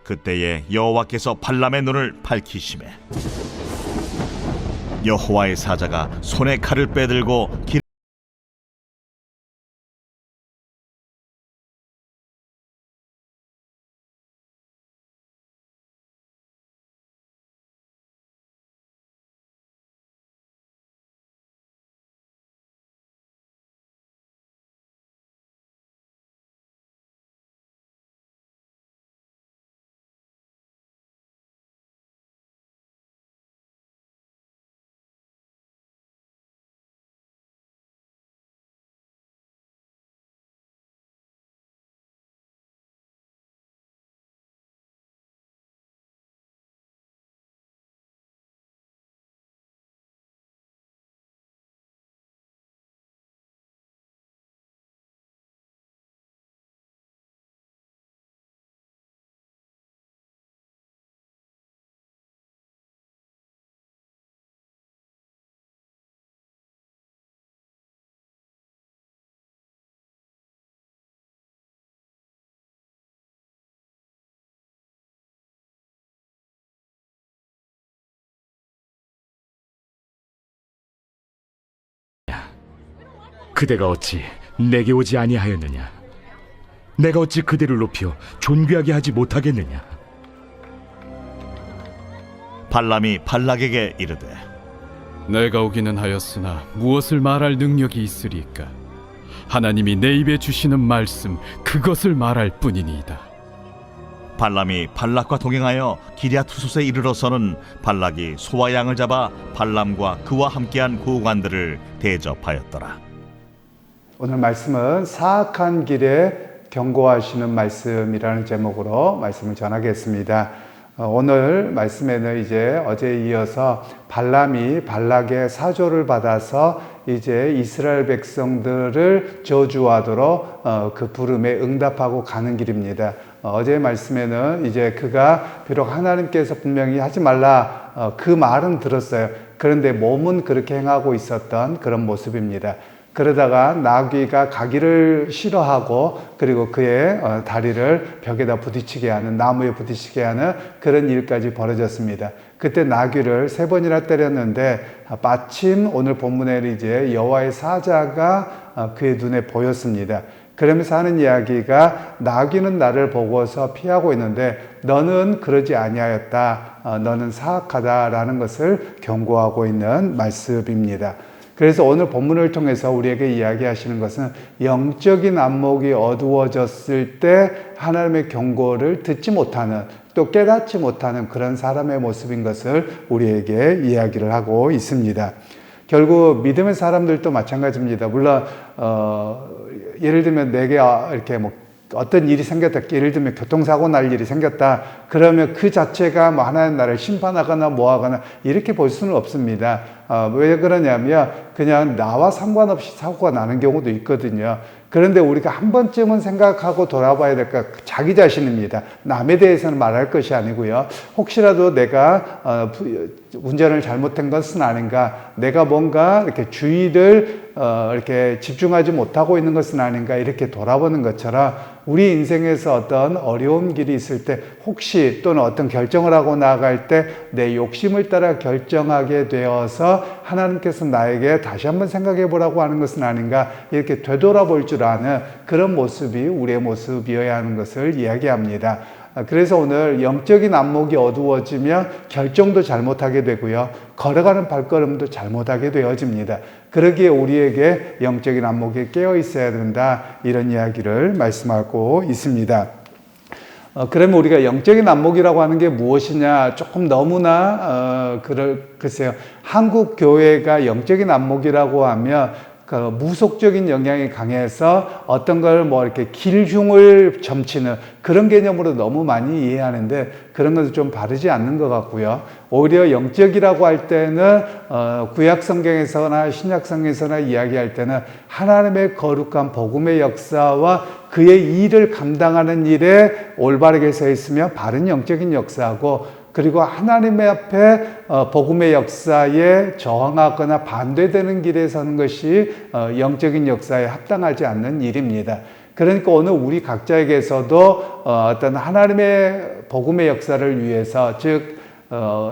그때에 여호와께서 발람의 눈을 밝히시매 여호와의 사자가 손에 칼을 빼들고 길 그대가 어찌 내게 오지 아니하였느냐? 내가 어찌 그대를 높여 존귀하게 하지 못하겠느냐? 발람이 발락에게 이르되 내가 오기는 하였으나 무엇을 말할 능력이 있으리까? 하나님이 내 입에 주시는 말씀 그것을 말할 뿐이니이다. 발람이 발락과 동행하여 기럇후솥에 이르러서는 발락이 소와 양을 잡아 발람과 그와 함께한 고관들을 대접하였더라. 오늘 말씀은 사악한 길에 경고하시는 말씀이라는 제목으로 말씀을 전하겠습니다. 오늘 말씀에는 이제 어제에 이어서 발람이 발락의 사조를 받아서 이제 이스라엘 백성들을 저주하도록 그 부름에 응답하고 가는 길입니다. 어제의 말씀에는 이제 그가 비록 하나님께서 분명히 하지 말라 그 말은 들었어요. 그런데 몸은 그렇게 행하고 있었던 그런 모습입니다. 그러다가 나귀가 가기를 싫어하고 그리고 그의 다리를 벽에다 부딪히게 하는, 나무에 부딪히게 하는 그런 일까지 벌어졌습니다. 그때 나귀를 3번이나 때렸는데 마침 오늘 본문에 이제 여호와의 사자가 그의 눈에 보였습니다. 그러면서 하는 이야기가 나귀는 나를 보고서 피하고 있는데 너는 그러지 아니하였다. 너는 사악하다라는 것을 경고하고 있는 말씀입니다. 그래서 오늘 본문을 통해서 우리에게 이야기하시는 것은 영적인 안목이 어두워졌을 때 하나님의 경고를 듣지 못하는, 또 깨닫지 못하는 그런 사람의 모습인 것을 우리에게 이야기를 하고 있습니다. 결국 믿음의 사람들도 마찬가지입니다. 물론 예를 들면 내게 이렇게 뭐 어떤 일이 생겼다, 예를 들면 교통사고 날 일이 생겼다, 그러면 그 자체가 뭐 하나님 나를 심판하거나 뭐하거나 이렇게 볼 수는 없습니다. 왜 그러냐면 그냥 나와 상관없이 사고가 나는 경우도 있거든요. 그런데 우리가 한 번쯤은 생각하고 돌아봐야 될 것, 자기 자신입니다. 남에 대해서는 말할 것이 아니고요. 혹시라도 내가 운전을 잘못한 것은 아닌가, 내가 뭔가 이렇게 주의를 이렇게 집중하지 못하고 있는 것은 아닌가, 이렇게 돌아보는 것처럼 우리 인생에서 어떤 어려운 길이 있을 때 혹시 또는 어떤 결정을 하고 나아갈 때 내 욕심을 따라 결정하게 되어서 하나님께서 나에게 다시 한번 생각해 보라고 하는 것은 아닌가, 이렇게 되돌아볼 줄 아는 그런 모습이 우리의 모습이어야 하는 것을 이야기합니다. 그래서 오늘 영적인 안목이 어두워지면 결정도 잘못하게 되고요, 걸어가는 발걸음도 잘못하게 되어집니다. 그러기에 우리에게 영적인 안목이 깨어 있어야 된다, 이런 이야기를 말씀하고 있습니다. 그러면 우리가 영적인 안목이라고 하는 게 무엇이냐, 조금 너무나 글쎄요, 한국 교회가 영적인 안목이라고 하면 그 무속적인 영향이 강해서 어떤 걸 뭐 이렇게 길흉을 점치는 그런 개념으로 너무 많이 이해하는데 그런 것은 좀 바르지 않는 것 같고요. 오히려 영적이라고 할 때는 구약 성경에서나 신약 성경에서나 이야기할 때는 하나님의 거룩한 복음의 역사와 그의 일을 감당하는 일에 올바르게 서 있으면 바른 영적인 역사하고, 그리고 하나님의 앞에 복음의 역사에 저항하거나 반대되는 길에 서는 것이 영적인 역사에 합당하지 않는 일입니다. 그러니까 오늘 우리 각자에게서도 어떤 하나님의 복음의 역사를 위해서, 즉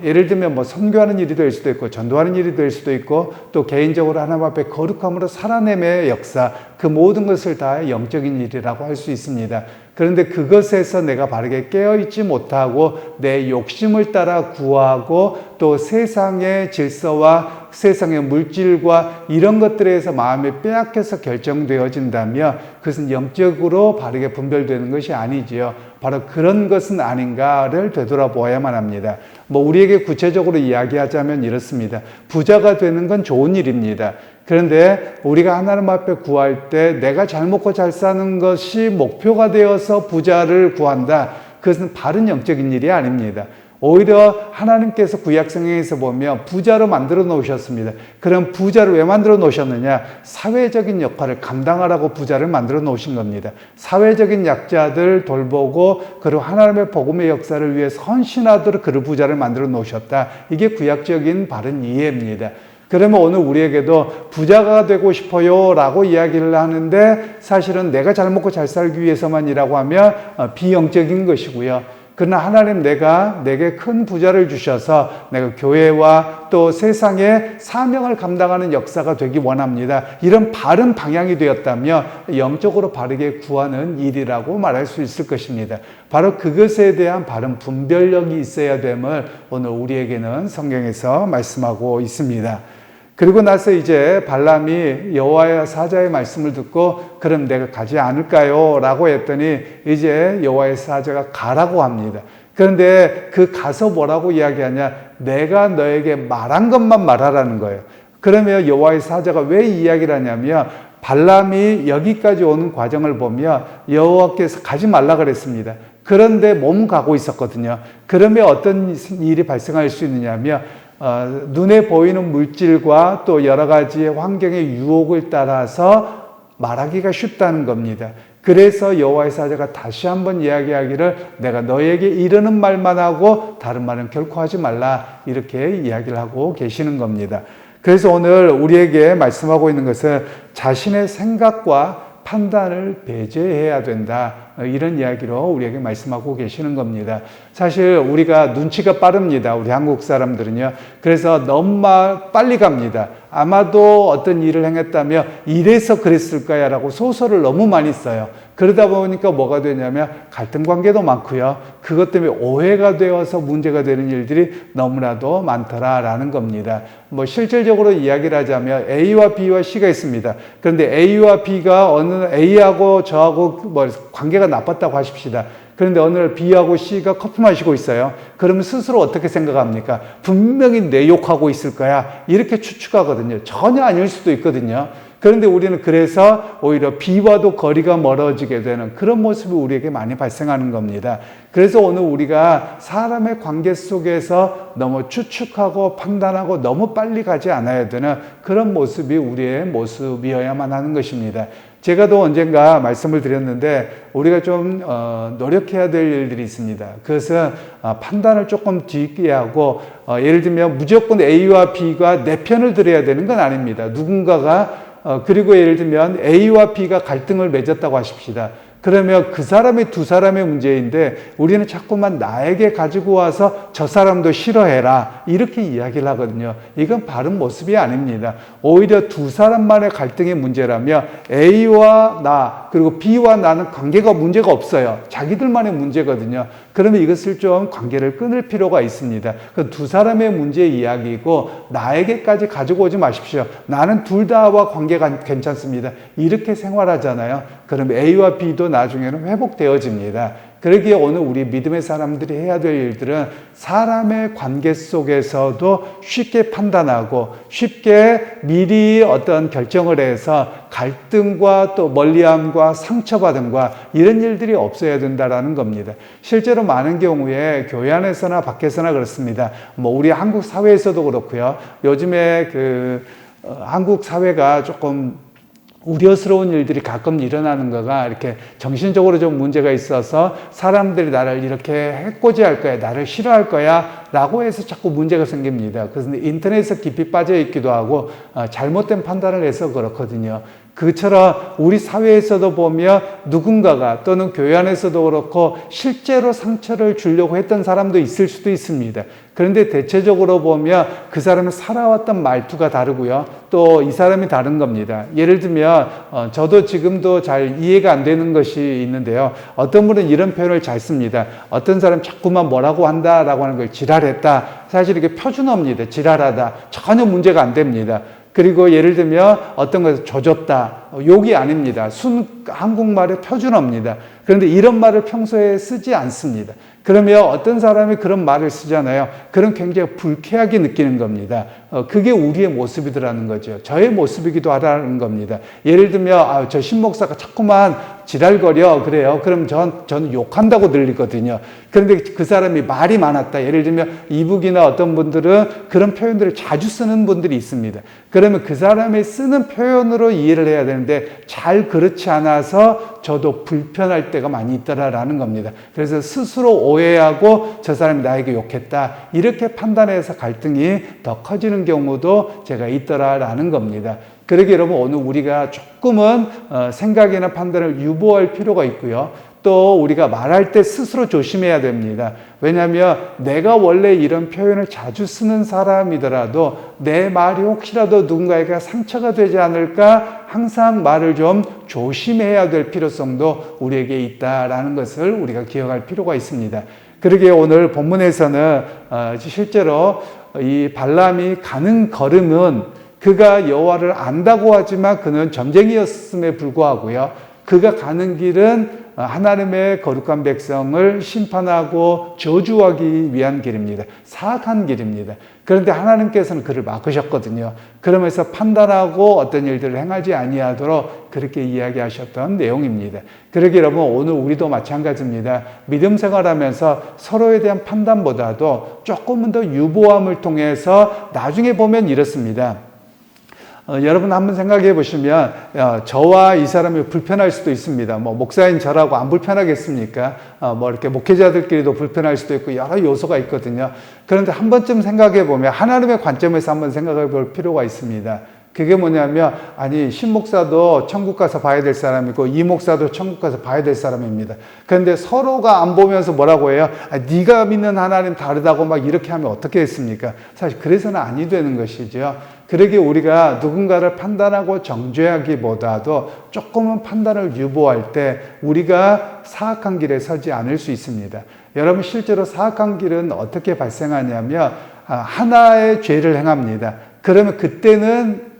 예를 들면 뭐 선교하는 일이 될 수도 있고 전도하는 일이 될 수도 있고 또 개인적으로 하나님 앞에 거룩함으로 살아냄의 역사, 그 모든 것을 다 영적인 일이라고 할 수 있습니다. 그런데 그것에서 내가 바르게 깨어있지 못하고 내 욕심을 따라 구하고 또 세상의 질서와 세상의 물질과 이런 것들에서 마음이 빼앗겨서 결정되어진다면 그것은 영적으로 바르게 분별되는 것이 아니지요. 바로 그런 것은 아닌가를 되돌아보아야만 합니다. 뭐 우리에게 구체적으로 이야기하자면 이렇습니다. 부자가 되는 건 좋은 일입니다. 그런데 우리가 하나님 앞에 구할 때 내가 잘 먹고 잘 사는 것이 목표가 되어서 부자를 구한다. 그것은 바른 영적인 일이 아닙니다. 오히려 하나님께서 구약 성경에서 보면 부자로 만들어 놓으셨습니다. 그럼 부자를 왜 만들어 놓으셨느냐? 사회적인 역할을 감당하라고 부자를 만들어 놓으신 겁니다. 사회적인 약자들 돌보고 그리고 하나님의 복음의 역사를 위해서 헌신하도록 그를 부자를 만들어 놓으셨다. 이게 구약적인 바른 이해입니다. 그러면 오늘 우리에게도 부자가 되고 싶어요 라고 이야기를 하는데 사실은 내가 잘 먹고 잘 살기 위해서만이라고 하면 비영적인 것이고요. 그러나 하나님 내게 큰 부자를 주셔서 내가 교회와 또 세상의 사명을 감당하는 역사가 되기 원합니다. 이런 바른 방향이 되었다면 영적으로 바르게 구하는 일이라고 말할 수 있을 것입니다. 바로 그것에 대한 바른 분별력이 있어야 됨을 오늘 우리에게는 성경에서 말씀하고 있습니다. 그리고 나서 이제 발람이 여호와의 사자의 말씀을 듣고 그럼 내가 가지 않을까요? 라고 했더니 이제 여호와의 사자가 가라고 합니다. 그런데 그 가서 뭐라고 이야기하냐? 내가 너에게 말한 것만 말하라는 거예요. 그러면 여호와의 사자가 왜 이야기를 하냐면 발람이 여기까지 오는 과정을 보면 여호와께서 가지 말라 그랬습니다. 그런데 몸 가고 있었거든요. 그러면 어떤 일이 발생할 수 있느냐면 눈에 보이는 물질과 또 여러 가지의 환경의 유혹을 따라서 말하기가 쉽다는 겁니다. 그래서 여호와의 사자가 다시 한번 이야기하기를 내가 너에게 이르는 말만 하고 다른 말은 결코 하지 말라 이렇게 이야기를 하고 계시는 겁니다. 그래서 오늘 우리에게 말씀하고 있는 것은 자신의 생각과 판단을 배제해야 된다. 이런 이야기로 우리에게 말씀하고 계시는 겁니다. 사실 우리가 눈치가 빠릅니다. 우리 한국 사람들은요. 그래서 너무 빨리 갑니다. 아마도 어떤 일을 행했다면 이래서 그랬을 거야 라고 소설을 너무 많이 써요. 그러다 보니까 뭐가 되냐면 갈등 관계도 많고요. 그것 때문에 오해가 되어서 문제가 되는 일들이 너무나도 많더라라는 겁니다. 뭐 실질적으로 이야기를 하자면 A와 B와 C가 있습니다. 그런데 A와 B가 어느 A하고 저하고 뭐 관계가 나빴다고 하십시다. 그런데 어느 날 B하고 C가 커피 마시고 있어요. 그러면 스스로 어떻게 생각합니까? 분명히 내 욕하고 있을 거야. 이렇게 추측하거든요. 전혀 아닐 수도 있거든요. 그런데 우리는 그래서 오히려 B와도 거리가 멀어지게 되는 그런 모습이 우리에게 많이 발생하는 겁니다. 그래서 오늘 우리가 사람의 관계 속에서 너무 추측하고 판단하고 너무 빨리 가지 않아야 되는 그런 모습이 우리의 모습이어야만 하는 것입니다. 제가 또 언젠가 말씀을 드렸는데 우리가 좀 노력해야 될 일들이 있습니다. 그것은 판단을 조금 뒤있게 하고 예를 들면 무조건 A와 B가 내 편을 들어야 되는 건 아닙니다. 누군가가 그리고 예를 들면 A와 B가 갈등을 맺었다고 하십시다. 그러면 그 사람이 두 사람의 문제인데 우리는 자꾸만 나에게 가지고 와서 저 사람도 싫어해라 이렇게 이야기를 하거든요. 이건 바른 모습이 아닙니다. 오히려 두 사람만의 갈등의 문제라면 A와 나 그리고 B와 나는 관계가 문제가 없어요. 자기들만의 문제거든요. 그러면 이것을 좀 관계를 끊을 필요가 있습니다. 그 두 사람의 문제의 이야기이고 나에게까지 가지고 오지 마십시오. 나는 둘 다와 관계가 괜찮습니다. 이렇게 생활하잖아요. 그럼 A와 B도 나중에는 회복되어집니다. 그러기에 오늘 우리 믿음의 사람들이 해야 될 일들은 사람의 관계 속에서도 쉽게 판단하고 쉽게 미리 어떤 결정을 해서 갈등과 또 멀리함과 상처받음과 이런 일들이 없어야 된다라는 겁니다. 실제로 많은 경우에 교회 안에서나 밖에서나 그렇습니다. 뭐 우리 한국 사회에서도 그렇고요. 요즘에 한국 사회가 조금 우려스러운 일들이 가끔 일어나는 거가 이렇게 정신적으로 좀 문제가 있어서 사람들이 나를 이렇게 해코지할 거야, 나를 싫어할 거야 라고 해서 자꾸 문제가 생깁니다. 그래서 인터넷에 깊이 빠져 있기도 하고 잘못된 판단을 해서 그렇거든요. 그처럼 우리 사회에서도 보면 누군가가 또는 교회 안에서도 그렇고 실제로 상처를 주려고 했던 사람도 있을 수도 있습니다. 그런데 대체적으로 보면 그 사람이 살아왔던 말투가 다르고요. 또 이 사람이 다른 겁니다. 예를 들면 저도 지금도 잘 이해가 안 되는 것이 있는데요. 어떤 분은 이런 표현을 잘 씁니다. 어떤 사람 자꾸만 뭐라고 한다라고 하는 걸 지랄했다. 사실 이게 표준어입니다. 지랄하다. 전혀 문제가 안 됩니다. 그리고 예를 들면 어떤 것을 조졌다. 욕이 아닙니다. 순 한국말의 표준어입니다. 그런데 이런 말을 평소에 쓰지 않습니다. 그러면 어떤 사람이 그런 말을 쓰잖아요. 그럼 굉장히 불쾌하게 느끼는 겁니다. 그게 우리의 모습이더라는 거죠. 저의 모습이기도 하다는 겁니다. 예를 들면 저 신목사가 자꾸만 지랄거려 그래요. 그럼 저는 욕한다고 들리거든요. 그런데 그 사람이 말이 많았다. 예를 들면 이북이나 어떤 분들은 그런 표현들을 자주 쓰는 분들이 있습니다. 그러면 그 사람이 쓰는 표현으로 이해를 해야 되는데 잘 그렇지 않아서 저도 불편할 때가 많이 있더라라는 겁니다. 그래서 스스로 오해하고 저 사람이 나에게 욕했다. 이렇게 판단해서 갈등이 더 커지는 경우도 제가 있더라라는 겁니다. 그러게 여러분 오늘 우리가 조금은 생각이나 판단을 유보할 필요가 있고요. 또 우리가 말할 때 스스로 조심해야 됩니다. 왜냐하면 내가 원래 이런 표현을 자주 쓰는 사람이더라도 내 말이 혹시라도 누군가에게 상처가 되지 않을까 항상 말을 좀 조심해야 될 필요성도 우리에게 있다라는 것을 우리가 기억할 필요가 있습니다. 그러게 오늘 본문에서는 실제로 이 발람이 가는 걸음은 그가 여호와를 안다고 하지만 그는 점쟁이였음에 불구하고요. 그가 가는 길은 하나님의 거룩한 백성을 심판하고 저주하기 위한 길입니다. 사악한 길입니다. 그런데 하나님께서는 그를 막으셨거든요. 그러면서 판단하고 어떤 일들을 행하지 아니하도록 그렇게 이야기하셨던 내용입니다. 그러기 여러분 오늘 우리도 마찬가지입니다. 믿음 생활하면서 서로에 대한 판단보다도 조금은 더 유보함을 통해서 나중에 보면 이렇습니다. 여러분 한번 생각해 보시면 저와 이 사람이 불편할 수도 있습니다. 뭐 목사인 저라고 안 불편하겠습니까? 뭐 이렇게 목회자들끼리도 불편할 수도 있고 여러 요소가 있거든요. 그런데 한 번쯤 생각해 보면 하나님의 관점에서 한번 생각해 볼 필요가 있습니다. 그게 뭐냐면 신목사도 천국 가서 봐야 될 사람이고 이 목사도 천국 가서 봐야 될 사람입니다. 그런데 서로가 안 보면서 뭐라고 해요? 네가 믿는 하나님 다르다고 막 이렇게 하면 어떻게 했습니까? 사실 그래서는 아니 되는 것이죠. 그러기에 우리가 누군가를 판단하고 정죄하기보다도 조금은 판단을 유보할 때 우리가 사악한 길에 서지 않을 수 있습니다. 여러분 실제로 사악한 길은 어떻게 발생하냐면 하나의 죄를 행합니다. 그러면 그때는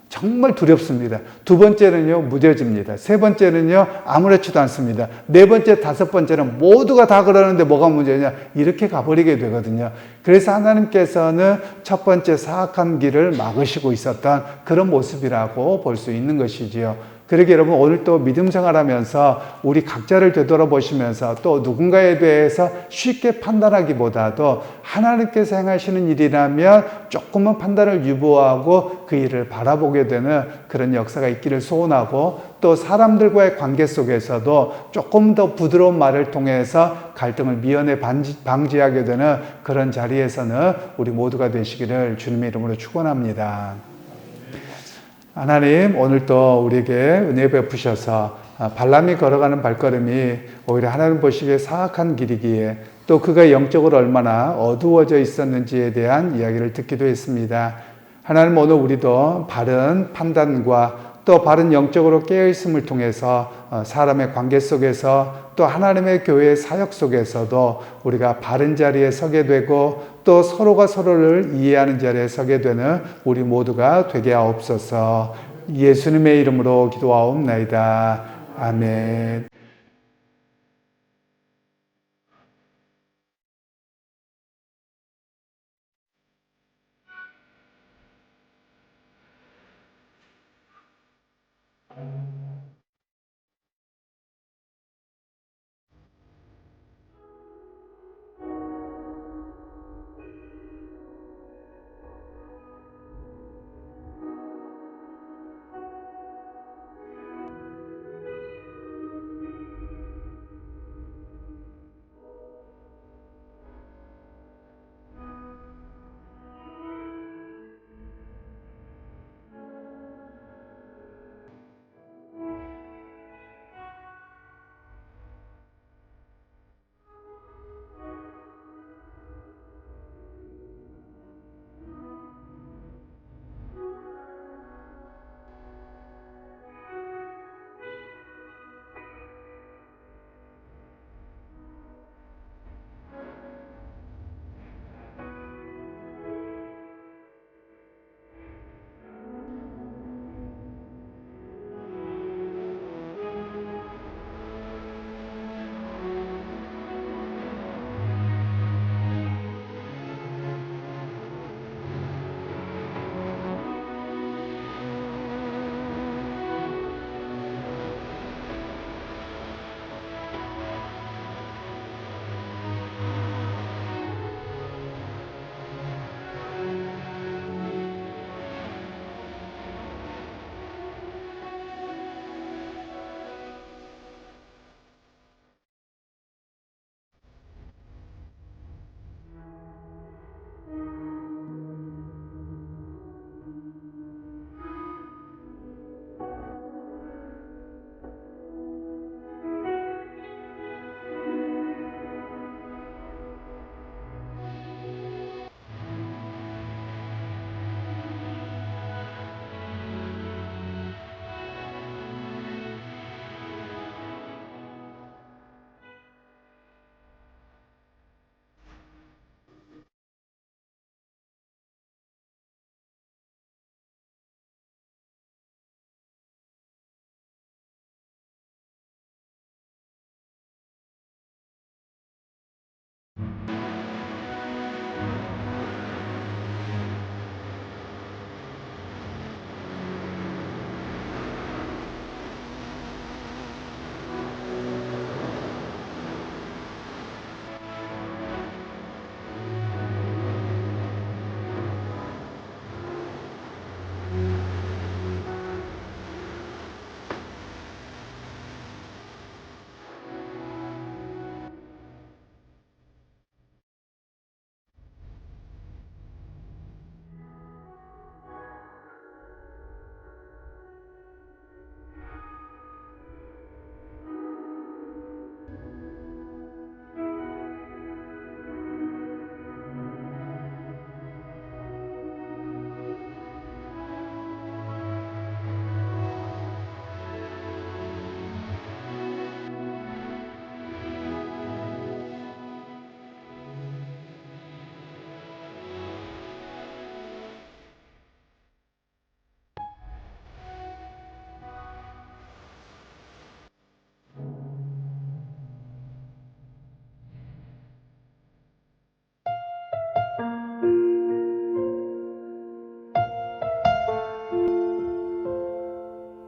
정말 두렵습니다. 두 번째는요, 무뎌집니다. 세 번째는요, 아무렇지도 않습니다. 네 번째, 다섯 번째는 모두가 다 그러는데 뭐가 문제냐? 이렇게 가버리게 되거든요. 그래서 하나님께서는 첫 번째 사악한 길을 막으시고 있었던 그런 모습이라고 볼 수 있는 것이지요. 그러게 여러분 오늘 또 믿음 생활하면서 우리 각자를 되돌아보시면서 또 누군가에 대해서 쉽게 판단하기보다도 하나님께서 행하시는 일이라면 조금은 판단을 유보하고 그 일을 바라보게 되는 그런 역사가 있기를 소원하고 또 사람들과의 관계 속에서도 조금 더 부드러운 말을 통해서 갈등을 미연에 방지하게 되는 그런 자리에서는 우리 모두가 되시기를 주님의 이름으로 축원합니다. 하나님 오늘 또 우리에게 은혜 베푸셔서 발람이 걸어가는 발걸음이 오히려 하나님 보시기에 사악한 길이기에 또 그가 영적으로 얼마나 어두워져 있었는지에 대한 이야기를 듣기도 했습니다. 하나님 오늘 우리도 바른 판단과 또 바른 영적으로 깨어있음을 통해서 사람의 관계 속에서 또 하나님의 교회의 사역 속에서도 우리가 바른 자리에 서게 되고 또 서로가 서로를 이해하는 자리에 서게 되는 우리 모두가 되게 하옵소서. 예수님의 이름으로 기도하옵나이다. 아멘.